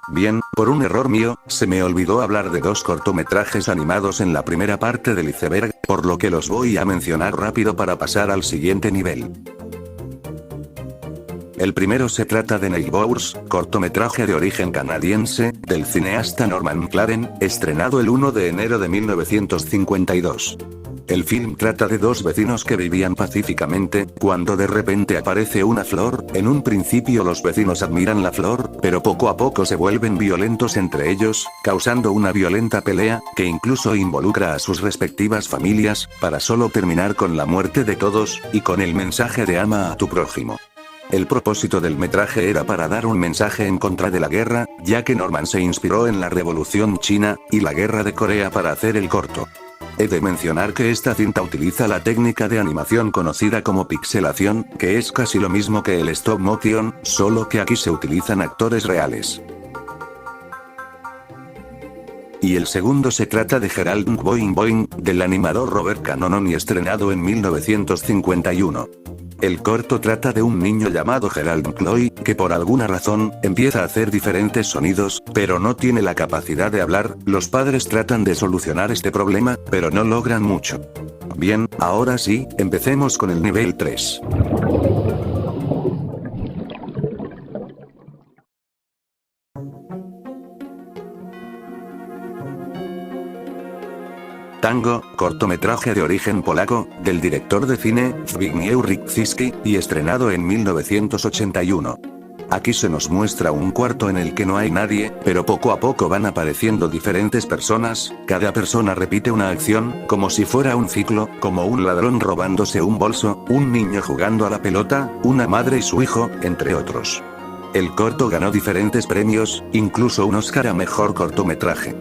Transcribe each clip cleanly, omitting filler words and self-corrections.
Bien, por un error mío, se me olvidó hablar de dos cortometrajes animados en la primera parte del iceberg, por lo que los voy a mencionar rápido para pasar al siguiente nivel. El primero se trata de Neighbours, cortometraje de origen canadiense, del cineasta Norman McLaren, estrenado el 1 de enero de 1952. El film trata de dos vecinos que vivían pacíficamente, cuando de repente aparece una flor. En un principio los vecinos admiran la flor, pero poco a poco se vuelven violentos entre ellos, causando una violenta pelea, que incluso involucra a sus respectivas familias, para solo terminar con la muerte de todos, y con el mensaje de ama a tu prójimo. El propósito del metraje era para dar un mensaje en contra de la guerra, ya que Norman se inspiró en la Revolución China, y la Guerra de Corea para hacer el corto. He de mencionar que esta cinta utiliza la técnica de animación conocida como pixelación, que es casi lo mismo que el stop motion, solo que aquí se utilizan actores reales. Y el segundo se trata de Gerald Boing Boing, del animador Robert Cannononi, estrenado en 1951. El corto trata de un niño llamado Gerald Chloe, que por alguna razón, empieza a hacer diferentes sonidos, pero no tiene la capacidad de hablar. Los padres tratan de solucionar este problema, pero no logran mucho. Bien, ahora sí, empecemos con el nivel 3. Tango, cortometraje de origen polaco, del director de cine, Zbigniew Rykowski, y estrenado en 1981. Aquí se nos muestra un cuarto en el que no hay nadie, pero poco a poco van apareciendo diferentes personas. Cada persona repite una acción, como si fuera un ciclo, como un ladrón robándose un bolso, un niño jugando a la pelota, una madre y su hijo, entre otros. El corto ganó diferentes premios, incluso un Oscar a mejor cortometraje.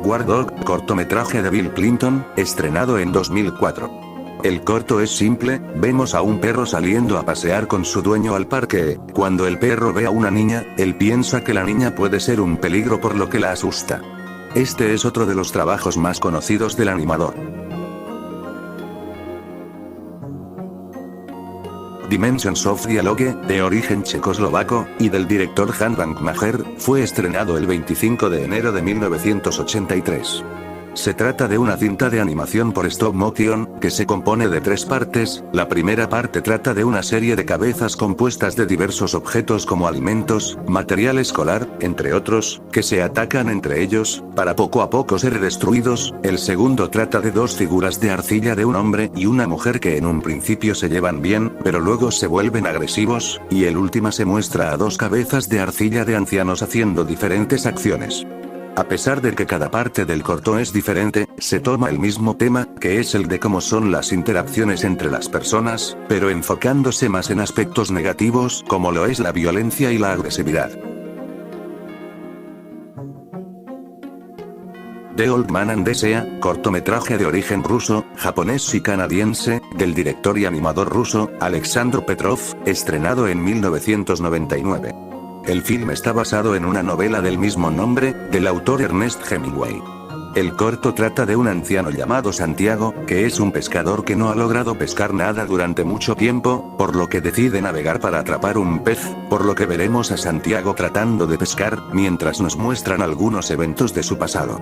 War Dog, cortometraje de Bill Clinton, estrenado en 2004. El corto es simple. Vemos a un perro saliendo a pasear con su dueño al parque. Cuando el perro ve a una niña, él piensa que la niña puede ser un peligro, por lo que la asusta. Este es otro de los trabajos más conocidos del animador. Dimensions of Dialogue, de origen checoslovaco, y del director Jan Bankmajer, fue estrenado el 25 de enero de 1983. Se trata de una cinta de animación por stop motion, que se compone de tres partes. La primera parte trata de una serie de cabezas compuestas de diversos objetos como alimentos, material escolar, entre otros, que se atacan entre ellos, para poco a poco ser destruidos. El segundo trata de dos figuras de arcilla de un hombre y una mujer que en un principio se llevan bien, pero luego se vuelven agresivos, y el último se muestra a dos cabezas de arcilla de ancianos haciendo diferentes acciones. A pesar de que cada parte del corto es diferente, se toma el mismo tema, que es el de cómo son las interacciones entre las personas, pero enfocándose más en aspectos negativos, como lo es la violencia y la agresividad. The Old Man and the Sea, cortometraje de origen ruso, japonés y canadiense, del director y animador ruso, Alexandr Petrov, estrenado en 1999. El film está basado en una novela del mismo nombre, del autor Ernest Hemingway. El corto trata de un anciano llamado Santiago, que es un pescador que no ha logrado pescar nada durante mucho tiempo, por lo que decide navegar para atrapar un pez, por lo que veremos a Santiago tratando de pescar, mientras nos muestran algunos eventos de su pasado.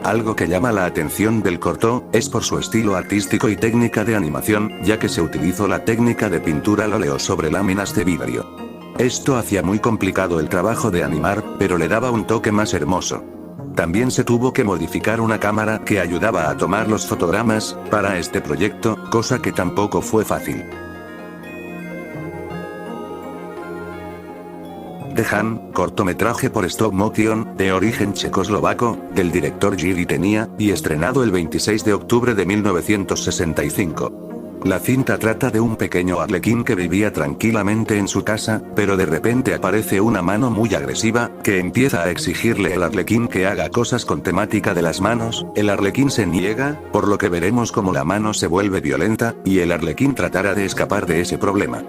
Algo que llama la atención del corto, es por su estilo artístico y técnica de animación, ya que se utilizó la técnica de pintura al óleo sobre láminas de vidrio. Esto hacía muy complicado el trabajo de animar, pero le daba un toque más hermoso. También se tuvo que modificar una cámara que ayudaba a tomar los fotogramas, para este proyecto, cosa que tampoco fue fácil. The Han, cortometraje por stop motion, de origen checoslovaco, del director Jiří Tenía, y estrenado el 26 de octubre de 1965. La cinta trata de un pequeño arlequín que vivía tranquilamente en su casa, pero de repente aparece una mano muy agresiva, que empieza a exigirle al arlequín que haga cosas con temática de las manos. El arlequín se niega, por lo que veremos cómo la mano se vuelve violenta, y el arlequín tratará de escapar de ese problema.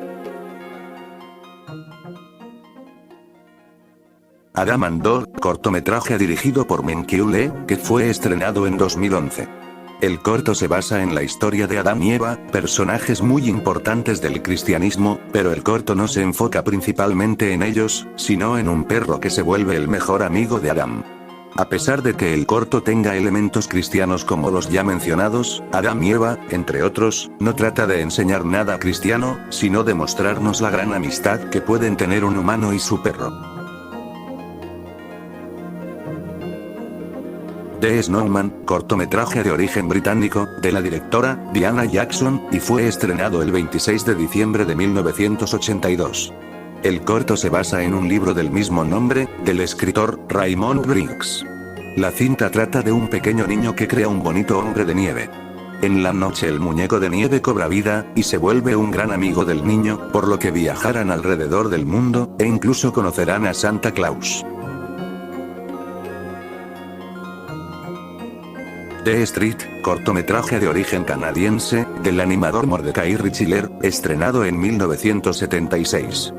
Adam and Dog, cortometraje dirigido por Min Kyu Lee, que fue estrenado en 2011. El corto se basa en la historia de Adán y Eva, personajes muy importantes del cristianismo, pero el corto no se enfoca principalmente en ellos, sino en un perro que se vuelve el mejor amigo de Adán. A pesar de que el corto tenga elementos cristianos como los ya mencionados, Adán y Eva, entre otros, no trata de enseñar nada cristiano, sino de mostrarnos la gran amistad que pueden tener un humano y su perro. The Snowman, cortometraje de origen británico, de la directora Diana Jackson, y fue estrenado el 26 de diciembre de 1982. El corto se basa en un libro del mismo nombre, del escritor Raymond Briggs. La cinta trata de un pequeño niño que crea un bonito hombre de nieve. En la noche el muñeco de nieve cobra vida, y se vuelve un gran amigo del niño, por lo que viajarán alrededor del mundo, e incluso conocerán a Santa Claus. The Street, cortometraje de origen canadiense, del animador Mordecai Richler, estrenado en 1976.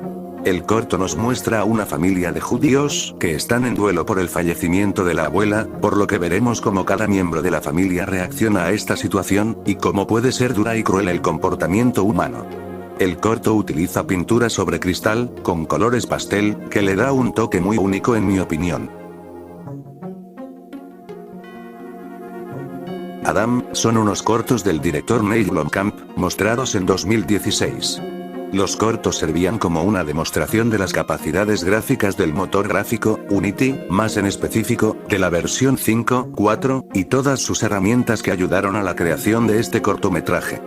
El corto nos muestra a una familia de judíos, que están en duelo por el fallecimiento de la abuela, por lo que veremos cómo cada miembro de la familia reacciona a esta situación, y cómo puede ser dura y cruel el comportamiento humano. El corto utiliza pintura sobre cristal, con colores pastel, que le da un toque muy único en mi opinión. Adam, son unos cortos del director Neil Blomkamp, mostrados en 2016. Los cortos servían como una demostración de las capacidades gráficas del motor gráfico, Unity, más en específico, de la versión 5.4, y todas sus herramientas que ayudaron a la creación de este cortometraje.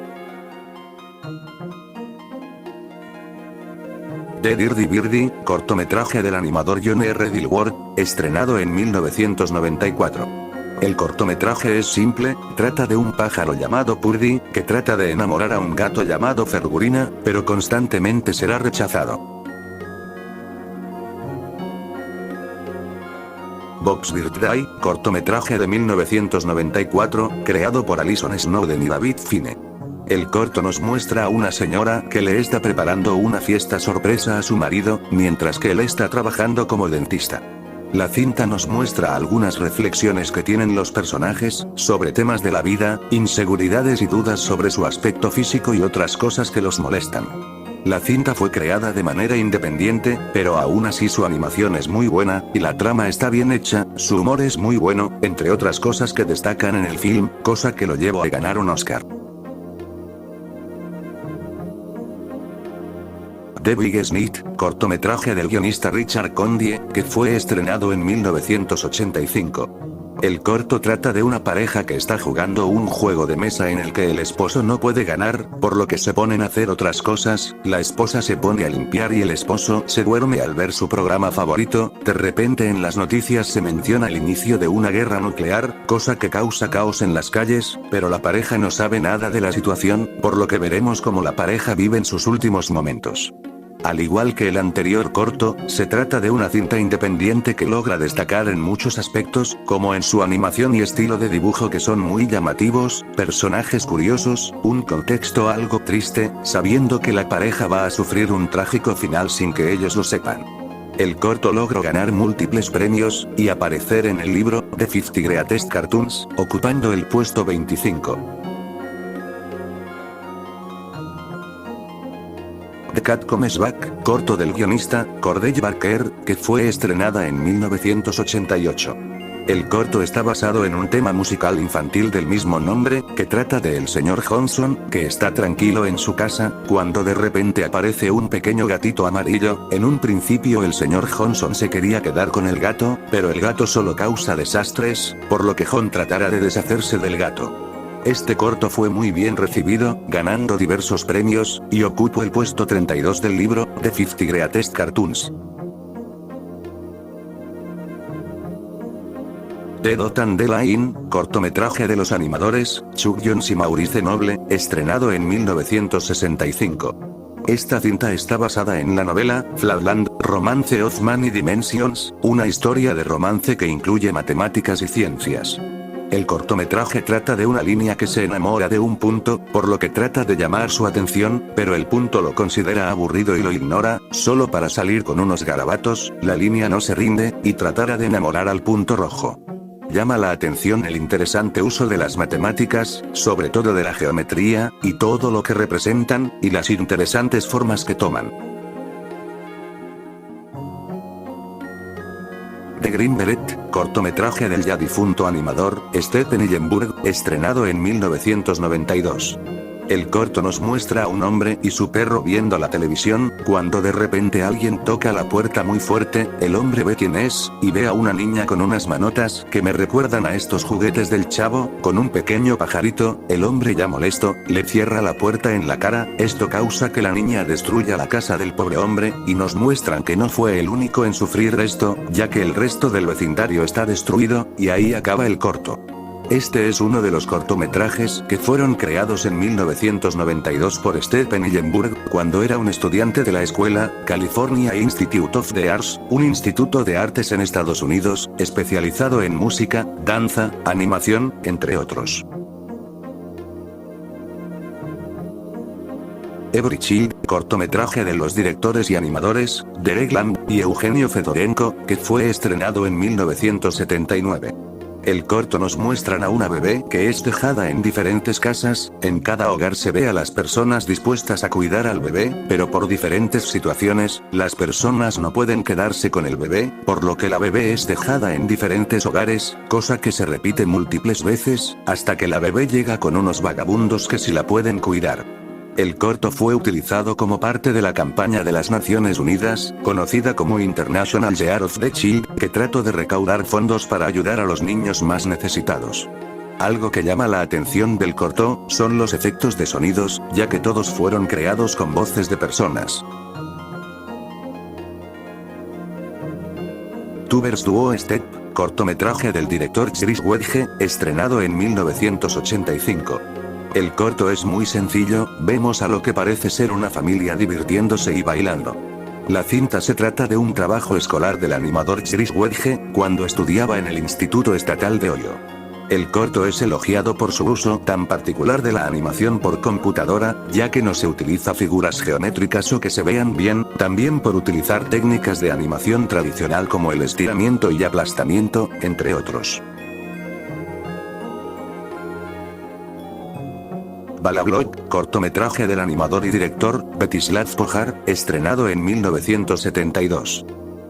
The Dirty Birdie, cortometraje del animador John R. Dilworth, estrenado en 1994. El cortometraje es simple, trata de un pájaro llamado Purdy, que trata de enamorar a un gato llamado Fergurina, pero constantemente será rechazado. Bob's Birthday, cortometraje de 1994, creado por Alison Snowden y David Fine. El corto nos muestra a una señora que le está preparando una fiesta sorpresa a su marido, mientras que él está trabajando como dentista. La cinta nos muestra algunas reflexiones que tienen los personajes, sobre temas de la vida, inseguridades y dudas sobre su aspecto físico y otras cosas que los molestan. La cinta fue creada de manera independiente, pero aún así su animación es muy buena, y la trama está bien hecha, su humor es muy bueno, entre otras cosas que destacan en el film, cosa que lo llevó a ganar un Oscar. The Big Snit, cortometraje del guionista Richard Condie, que fue estrenado en 1985. El corto trata de una pareja que está jugando un juego de mesa en el que el esposo no puede ganar, por lo que se ponen a hacer otras cosas, la esposa se pone a limpiar y el esposo se duerme al ver su programa favorito. De repente en las noticias se menciona el inicio de una guerra nuclear, cosa que causa caos en las calles, pero la pareja no sabe nada de la situación, por lo que veremos cómo la pareja vive en sus últimos momentos. Al igual que el anterior corto, se trata de una cinta independiente que logra destacar en muchos aspectos, como en su animación y estilo de dibujo que son muy llamativos, personajes curiosos, un contexto algo triste, sabiendo que la pareja va a sufrir un trágico final sin que ellos lo sepan. El corto logró ganar múltiples premios, y aparecer en el libro, The 50 Greatest Cartoons, ocupando el puesto 25. The Cat Comes Back, corto del guionista Corday Barker, que fue estrenada en 1988. El corto está basado en un tema musical infantil del mismo nombre, que trata de el señor Johnson, que está tranquilo en su casa, cuando de repente aparece un pequeño gatito amarillo. En un principio el señor Johnson se quería quedar con el gato, pero el gato solo causa desastres, por lo que John tratará de deshacerse del gato. Este corto fue muy bien recibido, ganando diversos premios, y ocupó el puesto 32 del libro, The 50 Greatest Cartoons. The Dot and the Line, cortometraje de los animadores, Chuck Jones y Maurice Noble, estrenado en 1965. Esta cinta está basada en la novela, Flatland, Romance of Many Dimensions, una historia de romance que incluye matemáticas y ciencias. El cortometraje trata de una línea que se enamora de un punto, por lo que trata de llamar su atención, pero el punto lo considera aburrido y lo ignora, solo para salir con unos garabatos. La línea no se rinde, y tratará de enamorar al punto rojo. llama la atención el interesante uso de las matemáticas, sobre todo de la geometría, y todo lo que representan, y las interesantes formas que toman. The Green Beret, cortometraje del ya difunto animador, Stephen Hillenburg, estrenado en 1992. El corto nos muestra a un hombre y su perro viendo la televisión, cuando de repente alguien toca la puerta muy fuerte, el hombre ve quién es, y ve a una niña con unas manotas que me recuerdan a estos juguetes del Chavo, con un pequeño pajarito. El hombre ya molesto, le cierra la puerta en la cara, esto causa que la niña destruya la casa del pobre hombre, y nos muestran que no fue el único en sufrir esto, ya que el resto del vecindario está destruido, y ahí acaba el corto. Este es uno de los cortometrajes que fueron creados en 1992 por Stephen Hillenburg, cuando era un estudiante de la escuela, California Institute of the Arts, un instituto de artes en Estados Unidos, especializado en música, danza, animación, entre otros. Every Child, cortometraje de los directores y animadores, Derek Lam y Eugenio Fedorenko, que fue estrenado en 1979. El corto nos muestran a una bebé que es dejada en diferentes casas, en cada hogar se ve a las personas dispuestas a cuidar al bebé, pero por diferentes situaciones, las personas no pueden quedarse con el bebé, por lo que la bebé es dejada en diferentes hogares, cosa que se repite múltiples veces, hasta que la bebé llega con unos vagabundos que sí la pueden cuidar. El corto fue utilizado como parte de la campaña de las Naciones Unidas, conocida como International Year of the Child, que trató de recaudar fondos para ayudar a los niños más necesitados. Algo que llama la atención del corto, son los efectos de sonidos, ya que todos fueron creados con voces de personas. Tubers Duo Step, cortometraje del director Chris Wedge, estrenado en 1985. El corto es muy sencillo, vemos a lo que parece ser una familia divirtiéndose y bailando. La cinta se trata de un trabajo escolar del animador Chris Wedge, cuando estudiaba en el Instituto Estatal de Ohio. El corto es elogiado por su uso tan particular de la animación por computadora, ya que no se utiliza figuras geométricas o que se vean bien, también por utilizar técnicas de animación tradicional como el estiramiento y aplastamiento, entre otros. Balablog, cortometraje del animador y director, Betislav Pojar, estrenado en 1972.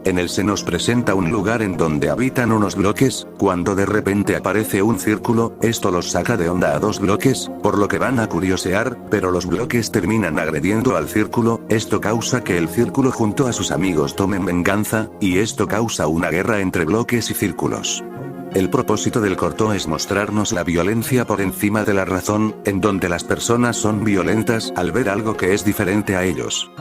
En él se nos presenta un lugar en donde habitan unos bloques, cuando de repente aparece un círculo, esto los saca de onda a dos bloques, por lo que van a curiosear, pero los bloques terminan agrediendo al círculo, esto causa que el círculo junto a sus amigos tomen venganza, y esto causa una guerra entre bloques y círculos. El propósito del corto es mostrarnos la violencia por encima de la razón, en donde las personas son violentas al ver algo que es diferente a ellos.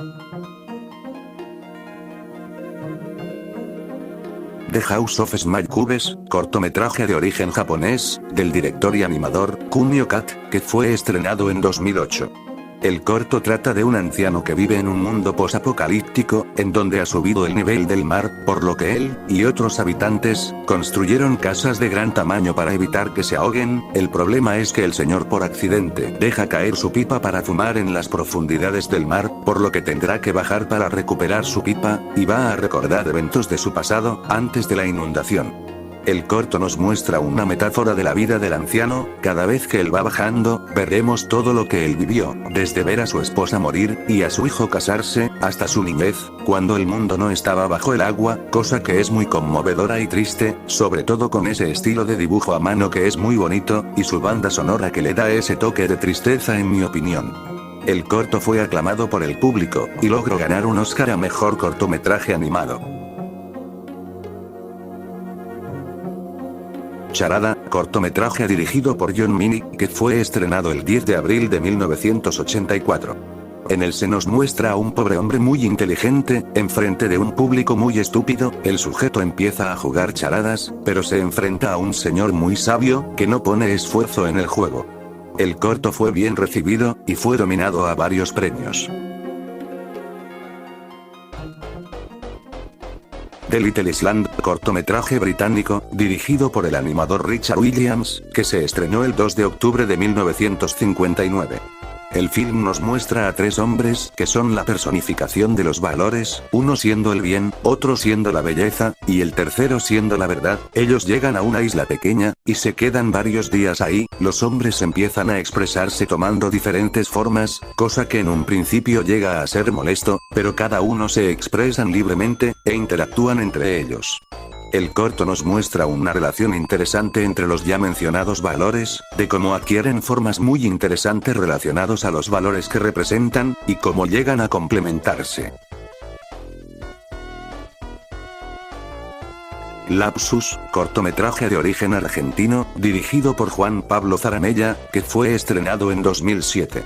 The House of Small Cubes, cortometraje de origen japonés, del director y animador, Kunio Kat, que fue estrenado en 2008. El corto trata de un anciano que vive en un mundo posapocalíptico, en donde ha subido el nivel del mar, por lo que él, y otros habitantes, construyeron casas de gran tamaño para evitar que se ahoguen. El problema es que el señor por accidente deja caer su pipa para fumar en las profundidades del mar, por lo que tendrá que bajar para recuperar su pipa, y va a recordar eventos de su pasado, antes de la inundación. El corto nos muestra una metáfora de la vida del anciano, cada vez que él va bajando, veremos todo lo que él vivió, desde ver a su esposa morir, y a su hijo casarse, hasta su niñez, cuando el mundo no estaba bajo el agua, cosa que es muy conmovedora y triste, sobre todo con ese estilo de dibujo a mano que es muy bonito, y su banda sonora que le da ese toque de tristeza en mi opinión. El corto fue aclamado por el público, y logró ganar un Oscar a Mejor Cortometraje Animado. Charada, cortometraje dirigido por John Mini, que fue estrenado el 10 de abril de 1984. En él se nos muestra a un pobre hombre muy inteligente, enfrente de un público muy estúpido, el sujeto empieza a jugar charadas, pero se enfrenta a un señor muy sabio, que no pone esfuerzo en el juego. El corto fue bien recibido, y fue nominado a varios premios. The Little Island, cortometraje británico, dirigido por el animador Richard Williams, que se estrenó el 2 de octubre de 1959. El film nos muestra a tres hombres que son la personificación de los valores, uno siendo el bien, otro siendo la belleza, y el tercero siendo la verdad. Ellos llegan a una isla pequeña, y se quedan varios días ahí. Los hombres empiezan a expresarse tomando diferentes formas, cosa que en un principio llega a ser molesto, pero cada uno se expresan libremente, e interactúan entre ellos. El corto nos muestra una relación interesante entre los ya mencionados valores, de cómo adquieren formas muy interesantes relacionados a los valores que representan, y cómo llegan a complementarse. Lapsus, cortometraje de origen argentino, dirigido por Juan Pablo Zaramella, que fue estrenado en 2007.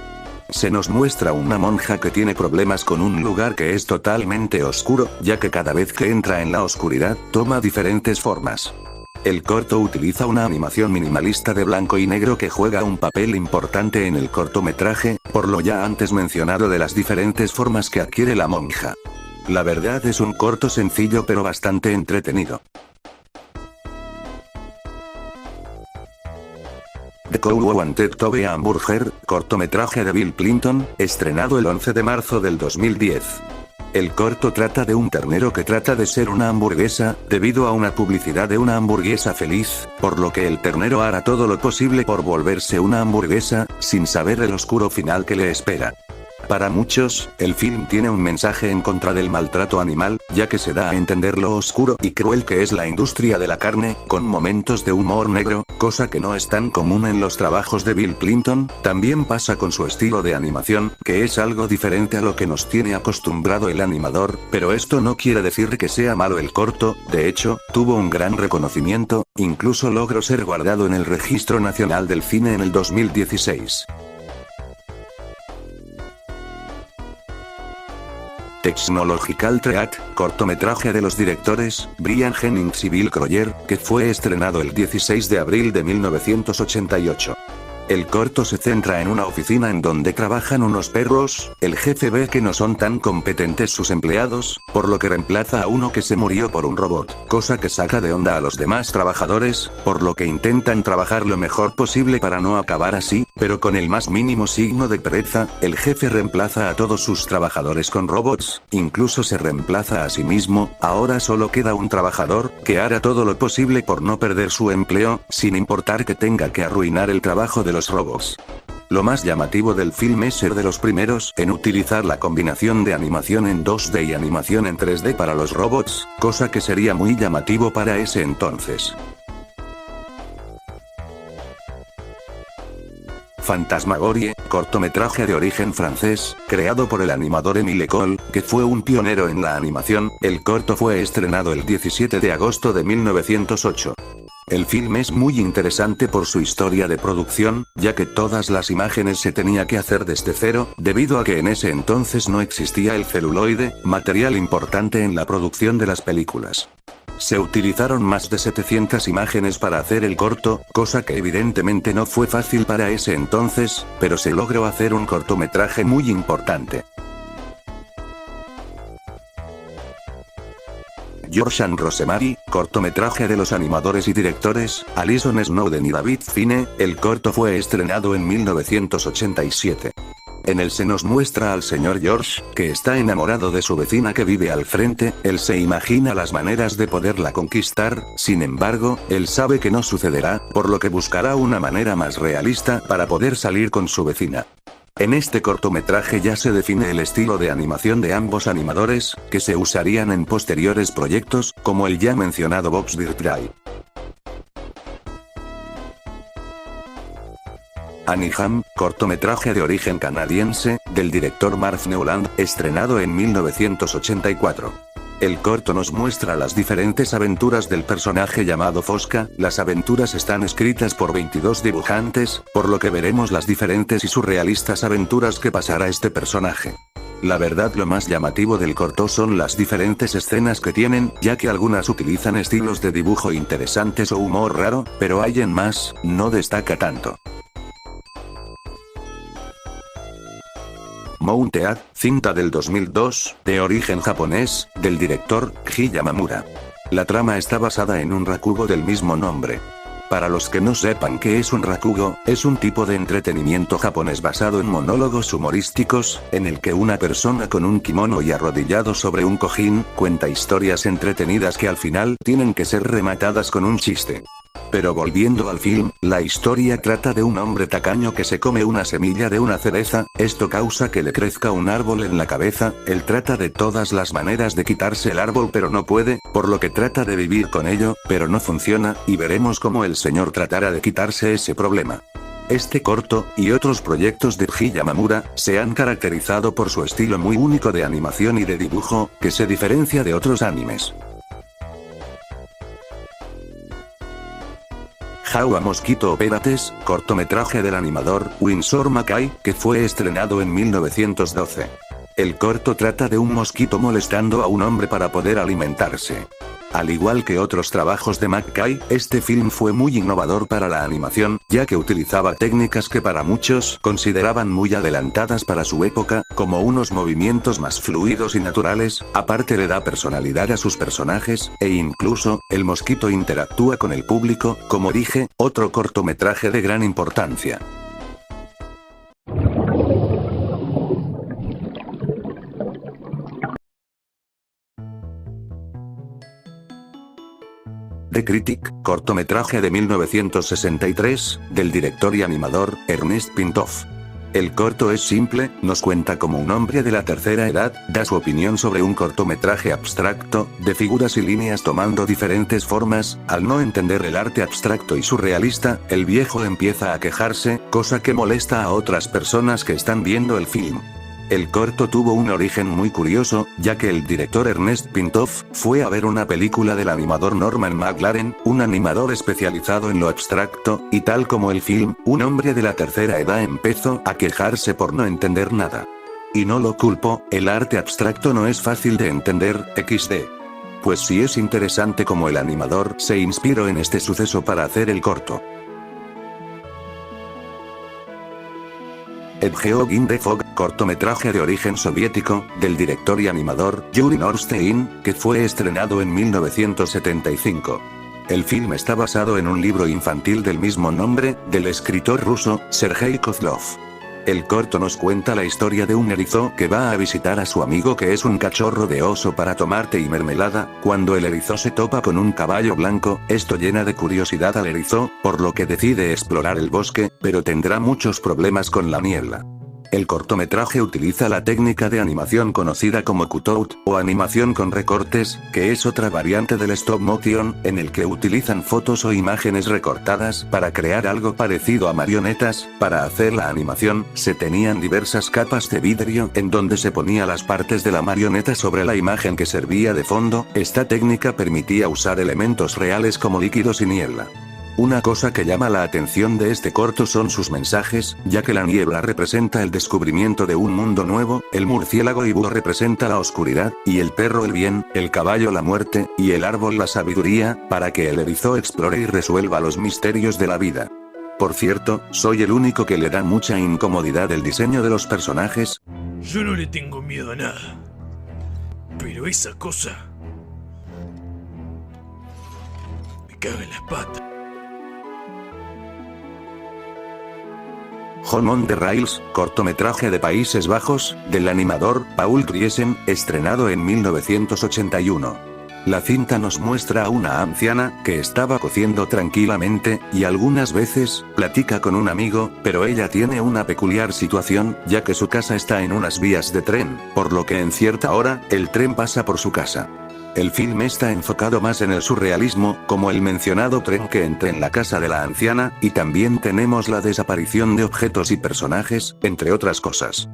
Se nos muestra una monja que tiene problemas con un lugar que es totalmente oscuro, ya que cada vez que entra en la oscuridad, toma diferentes formas. El corto utiliza una animación minimalista de blanco y negro que juega un papel importante en el cortometraje, por lo ya antes mencionado de las diferentes formas que adquiere la monja. La verdad es un corto sencillo pero bastante entretenido. The Cow Wanted to be a Hamburger, cortometraje de Bill Clinton, estrenado el 11 de marzo del 2010. El corto trata de un ternero que trata de ser una hamburguesa, debido a una publicidad de una hamburguesa feliz, por lo que el ternero hará todo lo posible por volverse una hamburguesa, sin saber el oscuro final que le espera. Para muchos, el film tiene un mensaje en contra del maltrato animal, ya que se da a entender lo oscuro y cruel que es la industria de la carne, con momentos de humor negro, cosa que no es tan común en los trabajos de Bill Clinton. También pasa con su estilo de animación, que es algo diferente a lo que nos tiene acostumbrado el animador, pero esto no quiere decir que sea malo el corto. De hecho, tuvo un gran reconocimiento, incluso logró ser guardado en el Registro Nacional del Cine en el 2016. Technological Treat, cortometraje de los directores, Brian Jennings y Bill Croyer, que fue estrenado el 16 de abril de 1988. El corto se centra en una oficina en donde trabajan unos perros. El jefe ve que no son tan competentes sus empleados, por lo que reemplaza a uno que se murió por un robot, cosa que saca de onda a los demás trabajadores, por lo que intentan trabajar lo mejor posible para no acabar así, pero con el más mínimo signo de pereza. El jefe reemplaza a todos sus trabajadores con robots, incluso se reemplaza a sí mismo. Ahora solo queda un trabajador, que hará todo lo posible por no perder su empleo, sin importar que tenga que arruinar el trabajo de los robots. Lo más llamativo del film es ser de los primeros en utilizar la combinación de animación en 2D y animación en 3D para los robots, cosa que sería muy llamativo para ese entonces. Fantasmagorie, cortometraje de origen francés, creado por el animador Émile Cohl, que fue un pionero en la animación. El corto fue estrenado el 17 de agosto de 1908. El film es muy interesante por su historia de producción, ya que todas las imágenes se tenía que hacer desde cero, debido a que en ese entonces no existía el celuloide, material importante en la producción de las películas. Se utilizaron más de 700 imágenes para hacer el corto, cosa que evidentemente no fue fácil para ese entonces, pero se logró hacer un cortometraje muy importante. George and Rosemary, cortometraje de los animadores y directores, Alison Snowden y David Fine. El corto fue estrenado en 1987. En él se nos muestra al señor George, que está enamorado de su vecina que vive al frente. Él se imagina las maneras de poderla conquistar, sin embargo, él sabe que no sucederá, por lo que buscará una manera más realista para poder salir con su vecina. En este cortometraje ya se define el estilo de animación de ambos animadores, que se usarían en posteriores proyectos, como el ya mencionado Bob's Dirt Drive. Annie Ham, cortometraje de origen canadiense, del director Marv Newland, estrenado en 1984. El corto nos muestra las diferentes aventuras del personaje llamado Fosca. Las aventuras están escritas por 22 dibujantes, por lo que veremos las diferentes y surrealistas aventuras que pasará este personaje. La verdad, lo más llamativo del corto son las diferentes escenas que tienen, ya que algunas utilizan estilos de dibujo interesantes o humor raro, pero hay en más, no destaca tanto. Mountead, cinta del 2002, de origen japonés, del director Kei Yamamura. La trama está basada en un rakugo del mismo nombre. Para los que no sepan qué es un rakugo, es un tipo de entretenimiento japonés basado en monólogos humorísticos, en el que una persona con un kimono y arrodillado sobre un cojín, cuenta historias entretenidas que al final tienen que ser rematadas con un chiste. Pero volviendo al film, la historia trata de un hombre tacaño que se come una semilla de una cereza, esto causa que le crezca un árbol en la cabeza, él trata de todas las maneras de quitarse el árbol pero no puede, por lo que trata de vivir con ello, pero no funciona, y veremos cómo el señor tratará de quitarse ese problema. Este corto, y otros proyectos de Ji Yamamura, se han caracterizado por su estilo muy único de animación y de dibujo, que se diferencia de otros animes. How a Mosquito Operates, cortometraje del animador Winsor McCay, que fue estrenado en 1912. El corto trata de un mosquito molestando a un hombre para poder alimentarse. Al igual que otros trabajos de McCay, este film fue muy innovador para la animación, ya que utilizaba técnicas que para muchos consideraban muy adelantadas para su época, como unos movimientos más fluidos y naturales, aparte le da personalidad a sus personajes, e incluso, el mosquito interactúa con el público, como dije, otro cortometraje de gran importancia. The Critic, cortometraje de 1963, del director y animador, Ernest Pintoff. El corto es simple, nos cuenta cómo un hombre de la tercera edad, da su opinión sobre un cortometraje abstracto, de figuras y líneas tomando diferentes formas, al no entender el arte abstracto y surrealista, el viejo empieza a quejarse, cosa que molesta a otras personas que están viendo el film. El corto tuvo un origen muy curioso, ya que el director Ernest Pintoff fue a ver una película del animador Norman McLaren, un animador especializado en lo abstracto, y tal como el film, un hombre de la tercera edad empezó a quejarse por no entender nada. Y no lo culpo, el arte abstracto no es fácil de entender, XD. Pues sí es interesante como el animador se inspiró en este suceso para hacer el corto. Edgeog in the Fog, cortometraje de origen soviético, del director y animador Yuri Norstein, que fue estrenado en 1975. El film está basado en un libro infantil del mismo nombre, del escritor ruso, Sergei Kozlov. El corto nos cuenta la historia de un erizo que va a visitar a su amigo que es un cachorro de oso para tomar té y mermelada, cuando el erizo se topa con un caballo blanco, esto llena de curiosidad al erizo, por lo que decide explorar el bosque, pero tendrá muchos problemas con la niebla. El cortometraje utiliza la técnica de animación conocida como cutout, o animación con recortes, que es otra variante del stop motion, en el que utilizan fotos o imágenes recortadas para crear algo parecido a marionetas. Para hacer la animación, se tenían diversas capas de vidrio en donde se ponía las partes de la marioneta sobre la imagen que servía de fondo. Esta técnica permitía usar elementos reales como líquidos y niebla. Una cosa que llama la atención de este corto son sus mensajes, ya que la niebla representa el descubrimiento de un mundo nuevo, el murciélago y búho representa la oscuridad, y el perro el bien, el caballo la muerte, y el árbol la sabiduría, para que el erizo explore y resuelva los misterios de la vida. Por cierto, soy el único que le da mucha incomodidad el diseño de los personajes. Yo no le tengo miedo a nada, pero esa cosa me caga en las patas. Home on the Rails, cortometraje de Países Bajos, del animador Paul Driesen, estrenado en 1981. La cinta nos muestra a una anciana que estaba cociendo tranquilamente, y algunas veces platica con un amigo, pero ella tiene una peculiar situación, ya que su casa está en unas vías de tren, por lo que en cierta hora, el tren pasa por su casa. El film está enfocado más en el surrealismo, como el mencionado tren que entra en la casa de la anciana, y también tenemos la desaparición de objetos y personajes, entre otras cosas.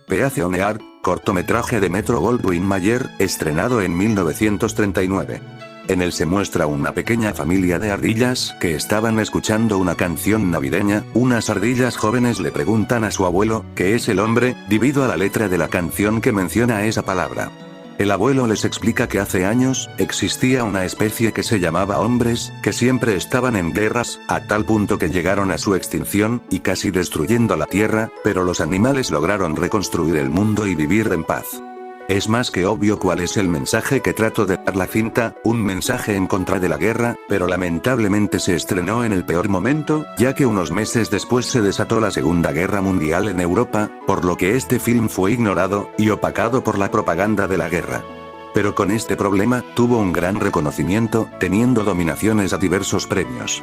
Peace on Earth, cortometraje de Metro-Goldwyn-Mayer, estrenado en 1939. En él se muestra una pequeña familia de ardillas que estaban escuchando una canción navideña. Unas ardillas jóvenes le preguntan a su abuelo, que es el hombre, debido a la letra de la canción que menciona esa palabra. El abuelo les explica que hace años, existía una especie que se llamaba hombres, que siempre estaban en guerras, a tal punto que llegaron a su extinción, y casi destruyendo la tierra, pero los animales lograron reconstruir el mundo y vivir en paz. Es más que obvio cuál es el mensaje que trato de dar la cinta, un mensaje en contra de la guerra, pero lamentablemente se estrenó en el peor momento, ya que unos meses después se desató la Segunda Guerra Mundial en Europa, por lo que este film fue ignorado y opacado por la propaganda de la guerra. Pero con este problema, tuvo un gran reconocimiento, teniendo nominaciones a diversos premios.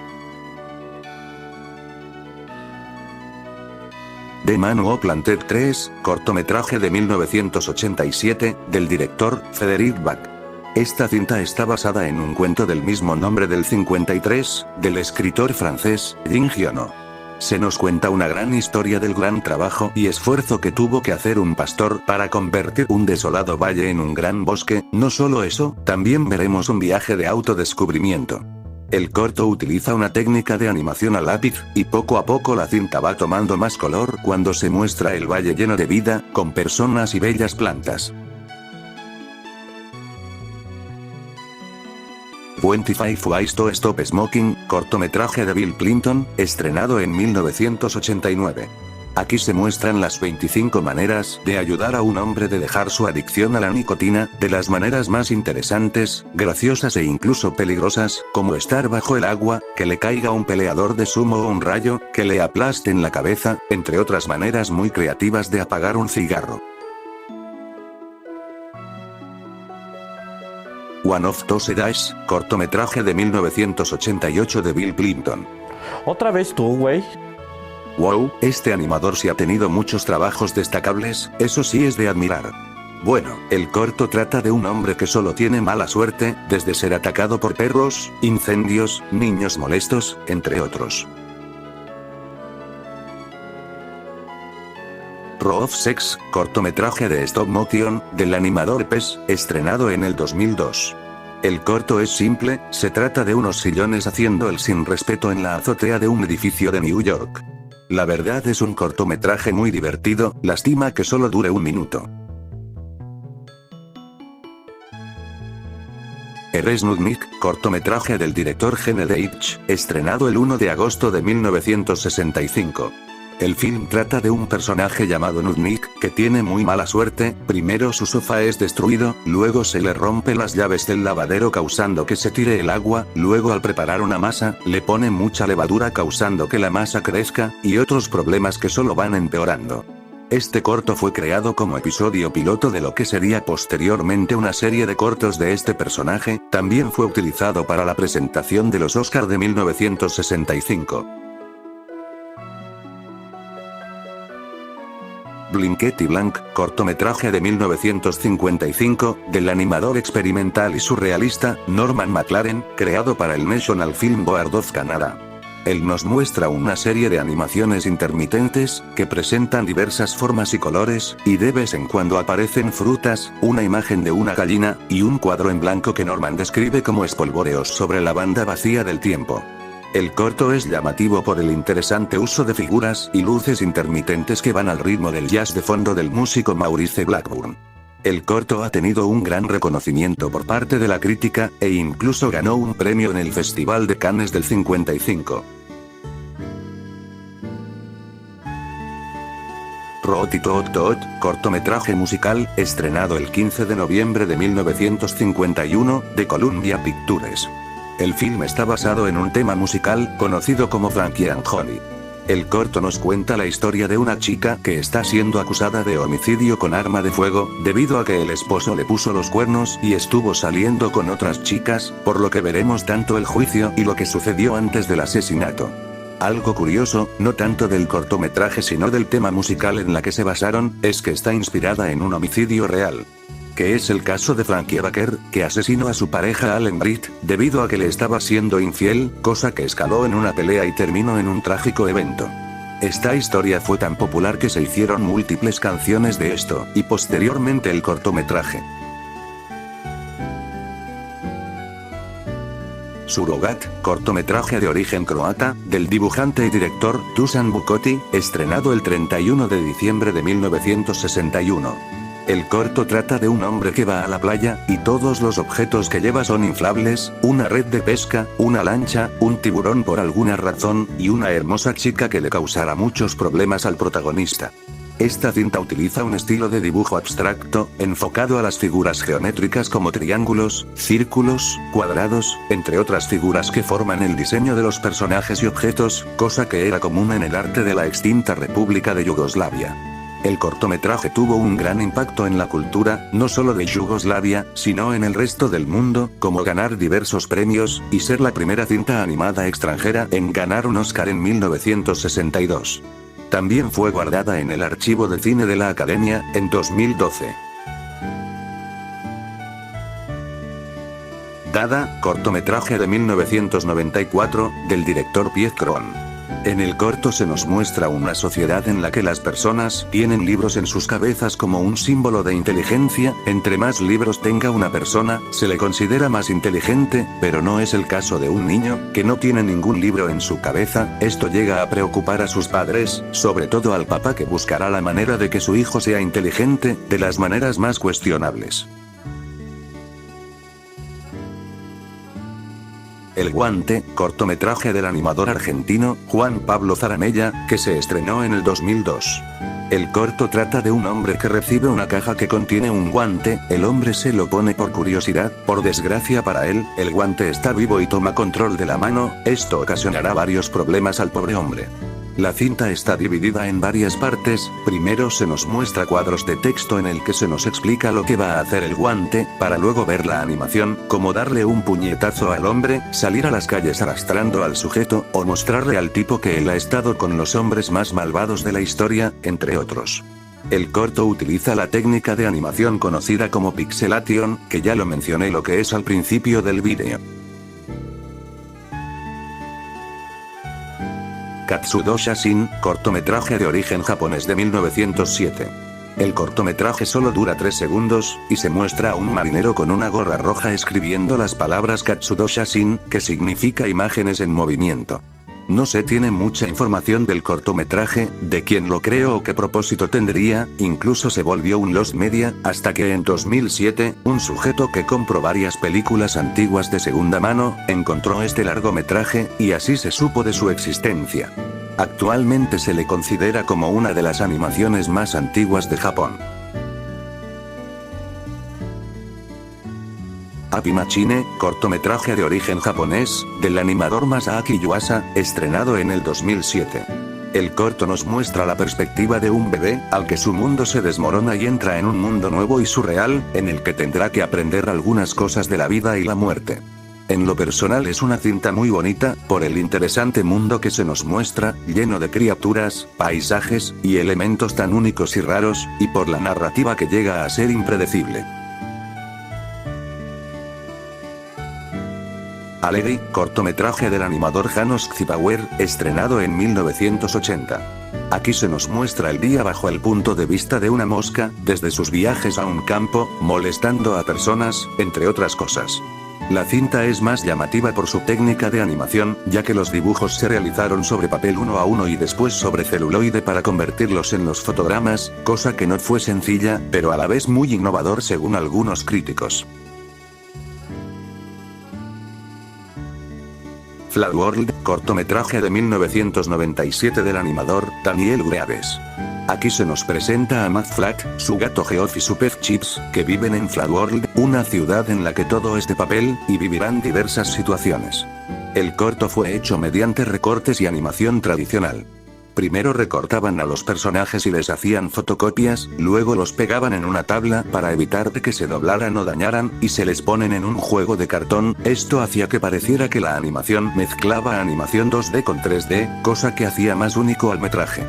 The Man Who Planted Trees, cortometraje de 1987, del director Frédéric Bach. Esta cinta está basada en un cuento del mismo nombre del 53, del escritor francés, Jean Giono. Se nos cuenta una gran historia del gran trabajo y esfuerzo que tuvo que hacer un pastor para convertir un desolado valle en un gran bosque. No solo eso, también veremos un viaje de autodescubrimiento. El corto utiliza una técnica de animación a lápiz, y poco a poco la cinta va tomando más color cuando se muestra el valle lleno de vida, con personas y bellas plantas. 25 Ways to Stop Smoking, cortometraje de Bill Clinton, estrenado en 1989. Aquí se muestran las 25 maneras de ayudar a un hombre de dejar su adicción a la nicotina, de las maneras más interesantes, graciosas e incluso peligrosas, como estar bajo el agua, que le caiga un peleador de sumo o un rayo, que le aplaste en la cabeza, entre otras maneras muy creativas de apagar un cigarro. One of Those Days, cortometraje de 1988 de Bill Clinton. ¿Otra vez tú, güey? Wow, este animador sí ha tenido muchos trabajos destacables, eso sí es de admirar. Bueno, el corto trata de un hombre que solo tiene mala suerte, desde ser atacado por perros, incendios, niños molestos, entre otros. Raw of Sex, cortometraje de stop motion, del animador Pes, estrenado en el 2002. El corto es simple, se trata de unos sillones haciendo el sin respeto en la azotea de un edificio de New York. La verdad es un cortometraje muy divertido, lástima que solo dure un minuto. Resnudnik, cortometraje del director Gene Deitch, estrenado el 1 de agosto de 1965. El film trata de un personaje llamado Nudnik, que tiene muy mala suerte. Primero su sofá es destruido, luego se le rompe las llaves del lavadero causando que se tire el agua, luego al preparar una masa, le pone mucha levadura causando que la masa crezca, y otros problemas que solo van empeorando. Este corto fue creado como episodio piloto de lo que sería posteriormente una serie de cortos de este personaje, también fue utilizado para la presentación de los Oscar de 1965. Blankety Blank, cortometraje de 1955, del animador experimental y surrealista, Norman McLaren, creado para el National Film Board of Canada. Él nos muestra una serie de animaciones intermitentes, que presentan diversas formas y colores, y de vez en cuando aparecen frutas, una imagen de una gallina, y un cuadro en blanco que Norman describe como espolvoreos sobre la banda vacía del tiempo. El corto es llamativo por el interesante uso de figuras y luces intermitentes que van al ritmo del jazz de fondo del músico Maurice Blackburn. El corto ha tenido un gran reconocimiento por parte de la crítica, e incluso ganó un premio en el Festival de Cannes del 55. Rot-Tot-Tot, cortometraje musical, estrenado el 15 de noviembre de 1951, de Columbia Pictures. El film está basado en un tema musical, conocido como Frankie and Johnny. El corto nos cuenta la historia de una chica que está siendo acusada de homicidio con arma de fuego, debido a que el esposo le puso los cuernos y estuvo saliendo con otras chicas, por lo que veremos tanto el juicio y lo que sucedió antes del asesinato. Algo curioso, no tanto del cortometraje sino del tema musical en la que se basaron, es que está inspirada en un homicidio real. Que es el caso de Frankie Baker, que asesinó a su pareja Allen Britt, debido a que le estaba siendo infiel, cosa que escaló en una pelea y terminó en un trágico evento. Esta historia fue tan popular que se hicieron múltiples canciones de esto, y posteriormente el cortometraje. Surogat, cortometraje de origen croata, del dibujante y director Dusan Vukotic, estrenado el 31 de diciembre de 1961. El corto trata de un hombre que va a la playa, y todos los objetos que lleva son inflables, una red de pesca, una lancha, un tiburón por alguna razón, y una hermosa chica que le causará muchos problemas al protagonista. Esta cinta utiliza un estilo de dibujo abstracto, enfocado a las figuras geométricas como triángulos, círculos, cuadrados, entre otras figuras que forman el diseño de los personajes y objetos, cosa que era común en el arte de la extinta República de Yugoslavia. El cortometraje tuvo un gran impacto en la cultura, no solo de Yugoslavia, sino en el resto del mundo, como ganar diversos premios, y ser la primera cinta animada extranjera en ganar un Oscar en 1962. También fue guardada en el Archivo de Cine de la Academia, en 2012. Dada, cortometraje de 1994, del director Piet Kron. En el corto se nos muestra una sociedad en la que las personas tienen libros en sus cabezas como un símbolo de inteligencia. Entre más libros tenga una persona, se le considera más inteligente, pero no es el caso de un niño, que no tiene ningún libro en su cabeza. Esto llega a preocupar a sus padres, sobre todo al papá, que buscará la manera de que su hijo sea inteligente, de las maneras más cuestionables. El Guante, cortometraje del animador argentino, Juan Pablo Zaramella, que se estrenó en el 2002. El corto trata de un hombre que recibe una caja que contiene un guante, el hombre se lo pone por curiosidad, por desgracia para él, el guante está vivo y toma control de la mano, esto ocasionará varios problemas al pobre hombre. La cinta está dividida en varias partes. Primero se nos muestra cuadros de texto en el que se nos explica lo que va a hacer el guante, para luego ver la animación, como darle un puñetazo al hombre, salir a las calles arrastrando al sujeto, o mostrarle al tipo que él ha estado con los hombres más malvados de la historia, entre otros. El corto utiliza la técnica de animación conocida como pixelation, que ya lo mencioné lo que es al principio del vídeo. Katsudosha-shin, cortometraje de origen japonés de 1907. El cortometraje solo dura 3 segundos, y se muestra a un marinero con una gorra roja escribiendo las palabras Katsudosha-shin, que significa imágenes en movimiento. No se tiene mucha información del cortometraje, de quién lo creó o qué propósito tendría, incluso se volvió un lost media, hasta que en 2007, un sujeto que compró varias películas antiguas de segunda mano, encontró este largometraje, y así se supo de su existencia. Actualmente se le considera como una de las animaciones más antiguas de Japón. Happy Machine, cortometraje de origen japonés, del animador Masaaki Yuasa, estrenado en el 2007. El corto nos muestra la perspectiva de un bebé, al que su mundo se desmorona y entra en un mundo nuevo y surreal, en el que tendrá que aprender algunas cosas de la vida y la muerte. En lo personal es una cinta muy bonita, por el interesante mundo que se nos muestra, lleno de criaturas, paisajes, y elementos tan únicos y raros, y por la narrativa que llega a ser impredecible. Allegy, cortometraje del animador Janos Zipower, estrenado en 1980. Aquí se nos muestra el día bajo el punto de vista de una mosca, desde sus viajes a un campo, molestando a personas, entre otras cosas. La cinta es más llamativa por su técnica de animación, ya que los dibujos se realizaron sobre papel 1 a 1 y después sobre celuloide para convertirlos en los fotogramas, cosa que no fue sencilla, pero a la vez muy innovador según algunos críticos. Flat World, cortometraje de 1997 del animador Daniel Graves. Aquí se nos presenta a Matt Flat, su gato Geoff y su pez Chips, que viven en Flat World, una ciudad en la que todo es de papel, y vivirán diversas situaciones. El corto fue hecho mediante recortes y animación tradicional. Primero recortaban a los personajes y les hacían fotocopias, luego los pegaban en una tabla para evitar de que se doblaran o dañaran, y se les ponen en un juego de cartón. Esto hacía que pareciera que la animación mezclaba animación 2D con 3D, cosa que hacía más único al metraje.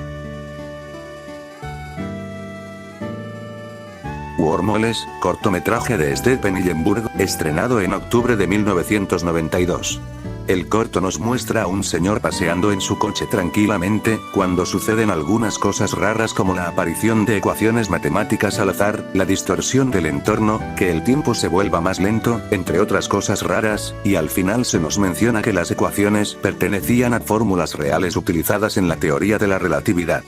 Wormoles, cortometraje de Steven Hillenburg, estrenado en octubre de 1992. El corto nos muestra a un señor paseando en su coche tranquilamente, cuando suceden algunas cosas raras como la aparición de ecuaciones matemáticas al azar, la distorsión del entorno, que el tiempo se vuelva más lento, entre otras cosas raras, y al final se nos menciona que las ecuaciones pertenecían a fórmulas reales utilizadas en la teoría de la relatividad.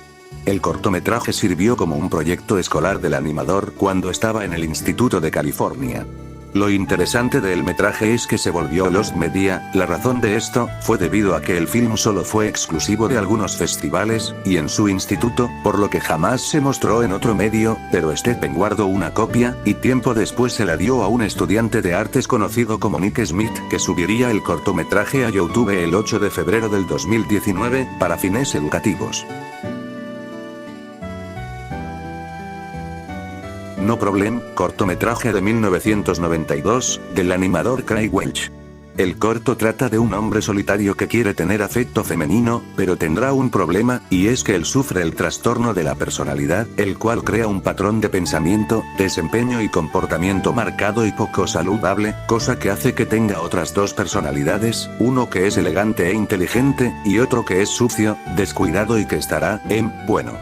El cortometraje sirvió como un proyecto escolar del animador cuando estaba en el Instituto de California. Lo interesante del metraje es que se volvió Lost Media. La razón de esto fue debido a que el film solo fue exclusivo de algunos festivales y en su instituto, por lo que jamás se mostró en otro medio, pero Stephen guardó una copia y tiempo después se la dio a un estudiante de artes conocido como Nick Smith, que subiría el cortometraje a YouTube el 8 de febrero del 2019 para fines educativos. No Problem, cortometraje de 1992, del animador Craig Welch. El corto trata de un hombre solitario que quiere tener afecto femenino, pero tendrá un problema, y es que él sufre el trastorno de la personalidad, el cual crea un patrón de pensamiento, desempeño y comportamiento marcado y poco saludable, cosa que hace que tenga otras dos personalidades, uno que es elegante e inteligente, y otro que es sucio, descuidado y que estará, bueno.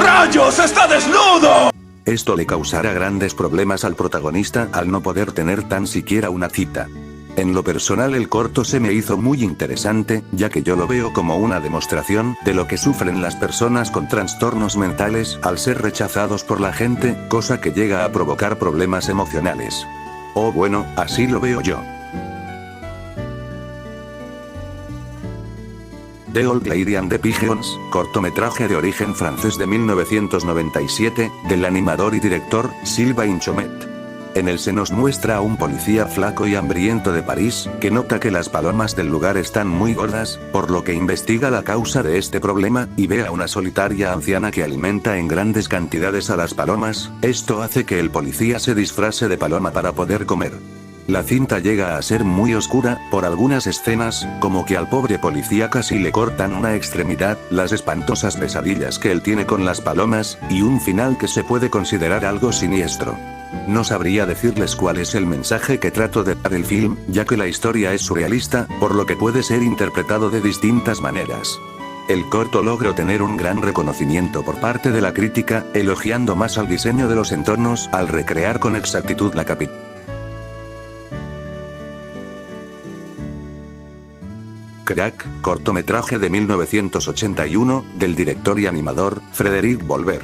¡Rayos! ¡Está desnudo! Esto le causará grandes problemas al protagonista al no poder tener tan siquiera una cita. En lo personal el corto se me hizo muy interesante, ya que yo lo veo como una demostración de lo que sufren las personas con trastornos mentales al ser rechazados por la gente, cosa que llega a provocar problemas emocionales. O bueno, así lo veo yo. The Old Lady and the Pigeons, cortometraje de origen francés de 1997, del animador y director, Sylvain Chomet. En él se nos muestra a un policía flaco y hambriento de París, que nota que las palomas del lugar están muy gordas, por lo que investiga la causa de este problema, y ve a una solitaria anciana que alimenta en grandes cantidades a las palomas. Esto hace que el policía se disfrace de paloma para poder comer. La cinta llega a ser muy oscura, por algunas escenas, como que al pobre policía casi le cortan una extremidad, las espantosas pesadillas que él tiene con las palomas, y un final que se puede considerar algo siniestro. No sabría decirles cuál es el mensaje que trato de dar el film, ya que la historia es surrealista, por lo que puede ser interpretado de distintas maneras. El corto logró tener un gran reconocimiento por parte de la crítica, elogiando más al diseño de los entornos al recrear con exactitud la capital. Crack, cortometraje de 1981, del director y animador, Frédéric Bolver.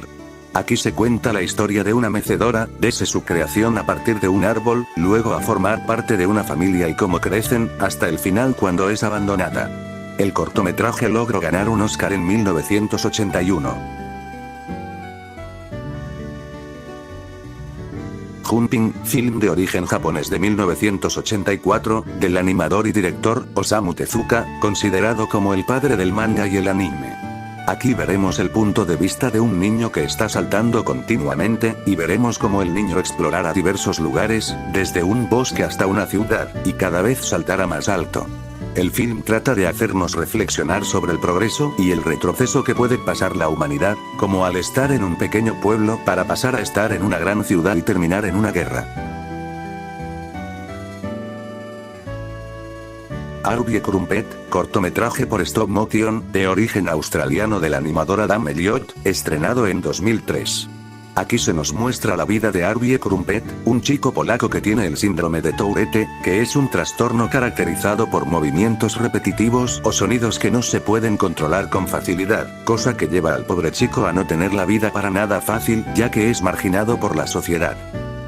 Aquí se cuenta la historia de una mecedora, desde su creación a partir de un árbol, luego a formar parte de una familia y cómo crecen, hasta el final cuando es abandonada. El cortometraje logró ganar un Oscar en 1981. Jumping, film de origen japonés de 1984, del animador y director, Osamu Tezuka, considerado como el padre del manga y el anime. Aquí veremos el punto de vista de un niño que está saltando continuamente, y veremos cómo el niño explorará diversos lugares, desde un bosque hasta una ciudad, y cada vez saltará más alto. El film trata de hacernos reflexionar sobre el progreso y el retroceso que puede pasar la humanidad, como al estar en un pequeño pueblo para pasar a estar en una gran ciudad y terminar en una guerra. Arby Crumpet, cortometraje por stop motion, de origen australiano del animador Adam Elliott, estrenado en 2003. Aquí se nos muestra la vida de Arby Crumpet, un chico polaco que tiene el síndrome de Tourette, que es un trastorno caracterizado por movimientos repetitivos o sonidos que no se pueden controlar con facilidad, cosa que lleva al pobre chico a no tener la vida para nada fácil, ya que es marginado por la sociedad.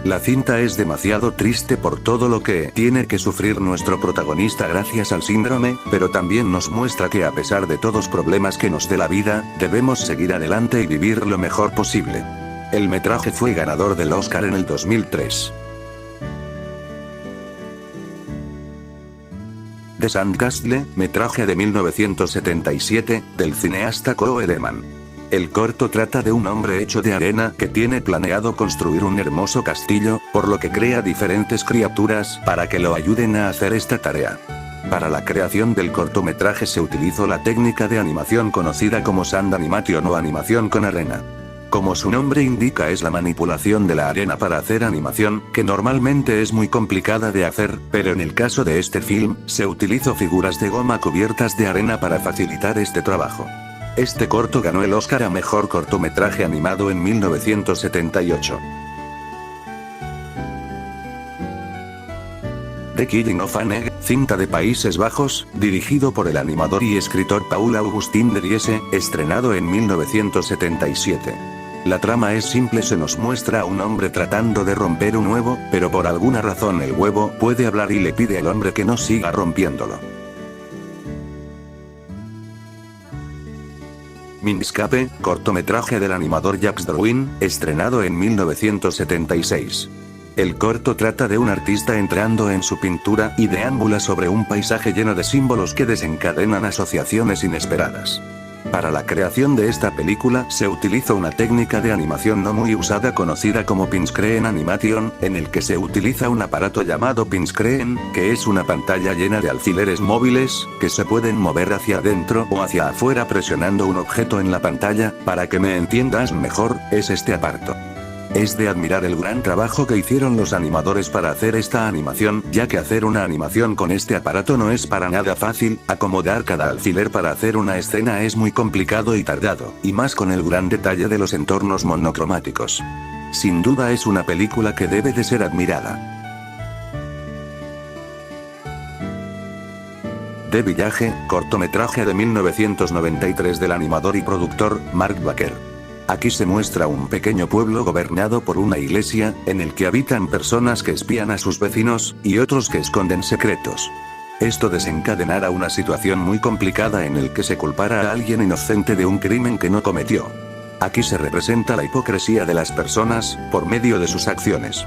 La cinta es demasiado triste por todo lo que tiene que sufrir nuestro protagonista gracias al síndrome, pero también nos muestra que a pesar de todos los problemas que nos dé la vida, debemos seguir adelante y vivir lo mejor posible. El metraje fue ganador del Oscar en el 2003. The Sandcastle, metraje de 1977, del cineasta Coe Edelman. El corto trata de un hombre hecho de arena que tiene planeado construir un hermoso castillo, por lo que crea diferentes criaturas para que lo ayuden a hacer esta tarea. Para la creación del cortometraje se utilizó la técnica de animación conocida como Sand Animation o animación con arena. Como su nombre indica, es la manipulación de la arena para hacer animación, que normalmente es muy complicada de hacer, pero en el caso de este film, se utilizó figuras de goma cubiertas de arena para facilitar este trabajo. Este corto ganó el Oscar a Mejor Cortometraje Animado en 1978. The Killing of an Egg, cinta de Países Bajos, dirigido por el animador y escritor Paul Augustin de Riese, estrenado en 1977. La trama es simple, se nos muestra a un hombre tratando de romper un huevo, pero por alguna razón el huevo puede hablar y le pide al hombre que no siga rompiéndolo. Minscape, cortometraje del animador Jacques Drouin, estrenado en 1976. El corto trata de un artista entrando en su pintura y deambula sobre un paisaje lleno de símbolos que desencadenan asociaciones inesperadas. Para la creación de esta película se utiliza una técnica de animación no muy usada conocida como Pinscreen Animation, en el que se utiliza un aparato llamado Pinscreen, que es una pantalla llena de alfileres móviles, que se pueden mover hacia adentro o hacia afuera presionando un objeto en la pantalla. Para que me entiendas mejor, es este aparato. Es de admirar el gran trabajo que hicieron los animadores para hacer esta animación, ya que hacer una animación con este aparato no es para nada fácil. Acomodar cada alfiler para hacer una escena es muy complicado y tardado, y más con el gran detalle de los entornos monocromáticos. Sin duda es una película que debe de ser admirada. De Village, cortometraje de 1993 del animador y productor Mark Baker. Aquí se muestra un pequeño pueblo gobernado por una iglesia, en el que habitan personas que espían a sus vecinos, y otros que esconden secretos. Esto desencadenará una situación muy complicada en el que se culpará a alguien inocente de un crimen que no cometió. Aquí se representa la hipocresía de las personas, por medio de sus acciones.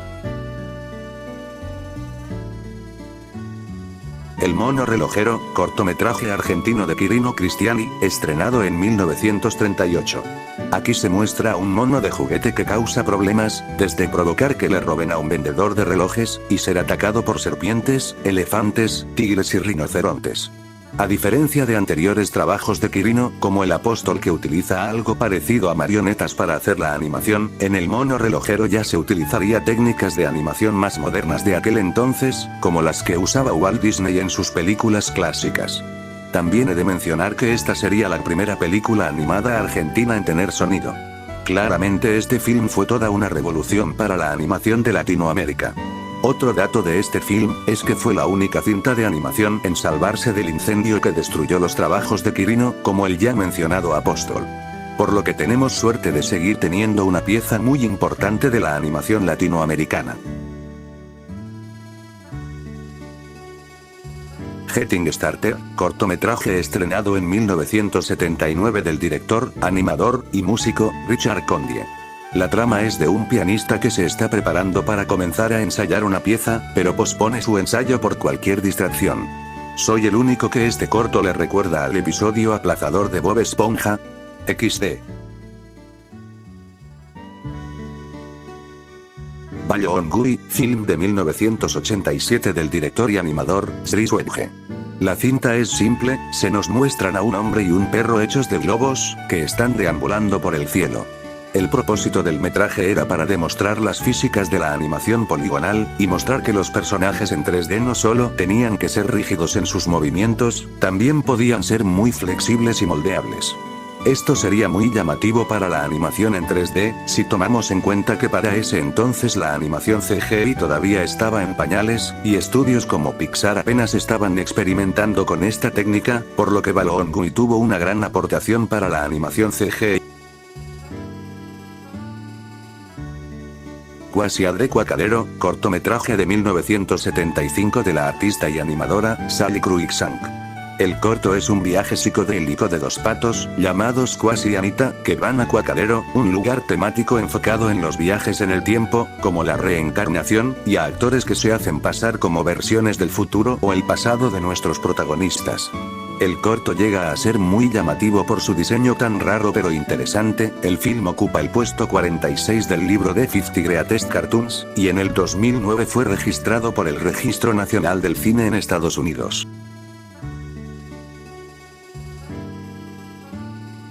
El mono relojero, cortometraje argentino de Quirino Cristiani, estrenado en 1938. Aquí se muestra a un mono de juguete que causa problemas, desde provocar que le roben a un vendedor de relojes, y ser atacado por serpientes, elefantes, tigres y rinocerontes. A diferencia de anteriores trabajos de Quirino, como El Apóstol, que utiliza algo parecido a marionetas para hacer la animación, en el mono relojero ya se utilizaría técnicas de animación más modernas de aquel entonces, como las que usaba Walt Disney en sus películas clásicas. También he de mencionar que esta sería la primera película animada argentina en tener sonido. Claramente este film fue toda una revolución para la animación de Latinoamérica. Otro dato de este film, es que fue la única cinta de animación en salvarse del incendio que destruyó los trabajos de Quirino, como el ya mencionado Apóstol. Por lo que tenemos suerte de seguir teniendo una pieza muy importante de la animación latinoamericana. Getting Started, cortometraje estrenado en 1979 del director, animador y músico, Richard Condie. La trama es de un pianista que se está preparando para comenzar a ensayar una pieza, pero pospone su ensayo por cualquier distracción. Soy el único que este corto le recuerda al episodio aplazador de Bob Esponja. XD. Ballon Gui, film de 1987 del director y animador, Chris Wedge. La cinta es simple, se nos muestran a un hombre y un perro hechos de globos, que están deambulando por el cielo. El propósito del metraje era para demostrar las físicas de la animación poligonal, y mostrar que los personajes en 3D no solo tenían que ser rígidos en sus movimientos, también podían ser muy flexibles y moldeables. Esto sería muy llamativo para la animación en 3D, si tomamos en cuenta que para ese entonces la animación CGI todavía estaba en pañales, y estudios como Pixar apenas estaban experimentando con esta técnica, por lo que Ballon Gui tuvo una gran aportación para la animación CGI. Quasiadre Quacadero, cortometraje de 1975 de la artista y animadora, Sally Cruikshank. El corto es un viaje psicodélico de dos patos, llamados Quasi y Anita, que van a Quacadero, un lugar temático enfocado en los viajes en el tiempo, como la reencarnación, y a actores que se hacen pasar como versiones del futuro o el pasado de nuestros protagonistas. El corto llega a ser muy llamativo por su diseño tan raro pero interesante. El film ocupa el puesto 46 del libro de 50 Greatest Cartoons, y en el 2009 fue registrado por el Registro Nacional del Cine en Estados Unidos.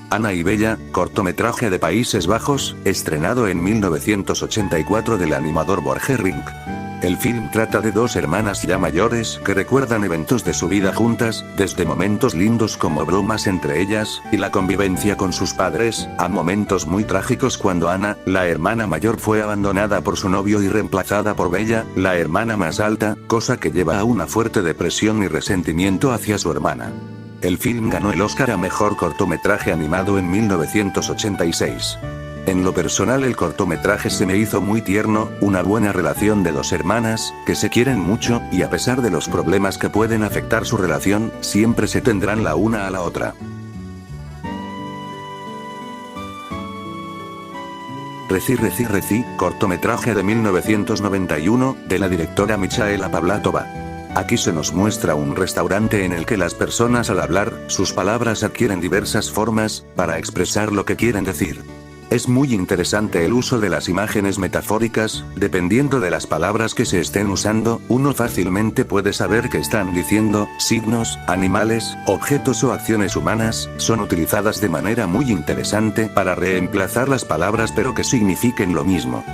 Ana y Bella, cortometraje de Países Bajos, estrenado en 1984 del animador Borge Rink. El film trata de dos hermanas ya mayores que recuerdan eventos de su vida juntas, desde momentos lindos como bromas entre ellas, y la convivencia con sus padres, a momentos muy trágicos cuando Ana, la hermana mayor, fue abandonada por su novio y reemplazada por Bella, la hermana más alta, cosa que lleva a una fuerte depresión y resentimiento hacia su hermana. El film ganó el Oscar a Mejor Cortometraje Animado en 1986. En lo personal el cortometraje se me hizo muy tierno, una buena relación de dos hermanas, que se quieren mucho, y a pesar de los problemas que pueden afectar su relación, siempre se tendrán la una a la otra. Reci, cortometraje de 1991, de la directora Michaela Pavlátova. Aquí se nos muestra un restaurante en el que las personas al hablar, sus palabras adquieren diversas formas, para expresar lo que quieren decir. Es muy interesante el uso de las imágenes metafóricas, dependiendo de las palabras que se estén usando, uno fácilmente puede saber que están diciendo, signos, animales, objetos o acciones humanas, son utilizadas de manera muy interesante para reemplazar las palabras pero que signifiquen lo mismo.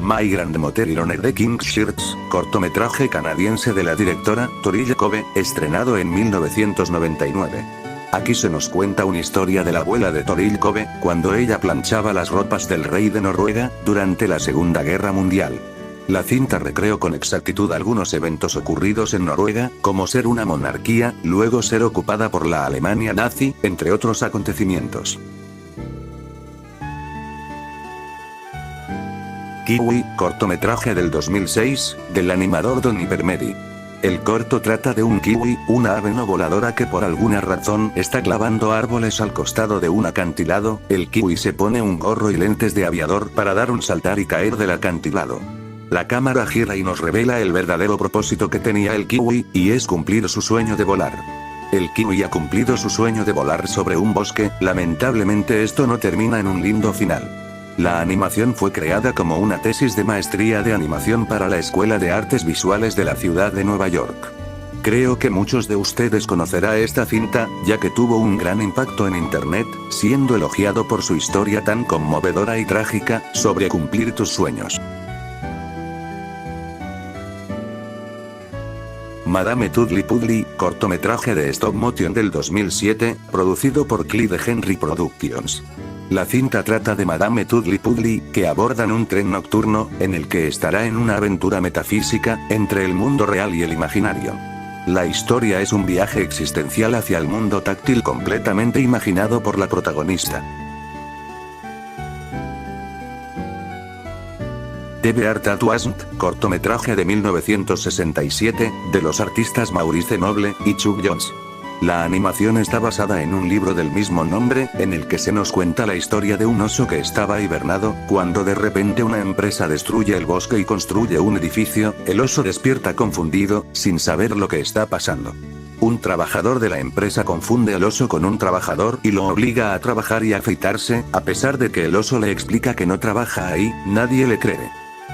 My Grandmother Iron the King's Shirts, cortometraje canadiense de la directora Tori Kobe, estrenado en 1999. Aquí se nos cuenta una historia de la abuela de Tori Kobe, cuando ella planchaba las ropas del rey de Noruega, durante la Segunda Guerra Mundial. La cinta recreó con exactitud algunos eventos ocurridos en Noruega, como ser una monarquía, luego ser ocupada por la Alemania nazi, entre otros acontecimientos. Kiwi, cortometraje del 2006, del animador Don Hypermedi. El corto trata de un kiwi, una ave no voladora que por alguna razón está clavando árboles al costado de un acantilado. El kiwi se pone un gorro y lentes de aviador para dar un saltar y caer del acantilado. La cámara gira y nos revela el verdadero propósito que tenía el kiwi, y es cumplir su sueño de volar. El kiwi ha cumplido su sueño de volar sobre un bosque, lamentablemente esto no termina en un lindo final. La animación fue creada como una tesis de maestría de animación para la Escuela de Artes Visuales de la ciudad de Nueva York. Creo que muchos de ustedes conocerán esta cinta, ya que tuvo un gran impacto en internet, siendo elogiado por su historia tan conmovedora y trágica, sobre cumplir tus sueños. Madame Tudley, cortometraje de stop motion del 2007, producido por Clyde Henry Productions. La cinta trata de Madame Tudley, que abordan un tren nocturno, en el que estará en una aventura metafísica, entre el mundo real y el imaginario. La historia es un viaje existencial hacia el mundo táctil completamente imaginado por la protagonista. TV Art Tatouage, cortometraje de 1967, de los artistas Maurice Noble y Chuck Jones. La animación está basada en un libro del mismo nombre, en el que se nos cuenta la historia de un oso que estaba hibernado, cuando de repente una empresa destruye el bosque y construye un edificio, el oso despierta confundido, sin saber lo que está pasando. Un trabajador de la empresa confunde al oso con un trabajador y lo obliga a trabajar y a afeitarse, a pesar de que el oso le explica que no trabaja ahí, nadie le cree.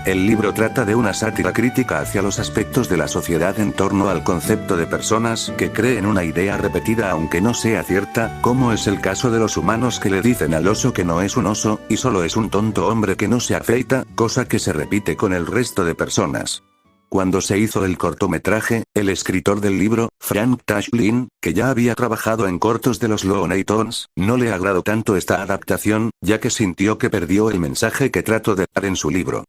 El libro trata de una sátira crítica hacia los aspectos de la sociedad en torno al concepto de personas que creen una idea repetida aunque no sea cierta, como es el caso de los humanos que le dicen al oso que no es un oso, y solo es un tonto hombre que no se afeita, cosa que se repite con el resto de personas. Cuando se hizo el cortometraje, el escritor del libro, Frank Tashlin, que ya había trabajado en cortos de los Looney Tunes, no le agradó tanto esta adaptación, ya que sintió que perdió el mensaje que trató de dar en su libro.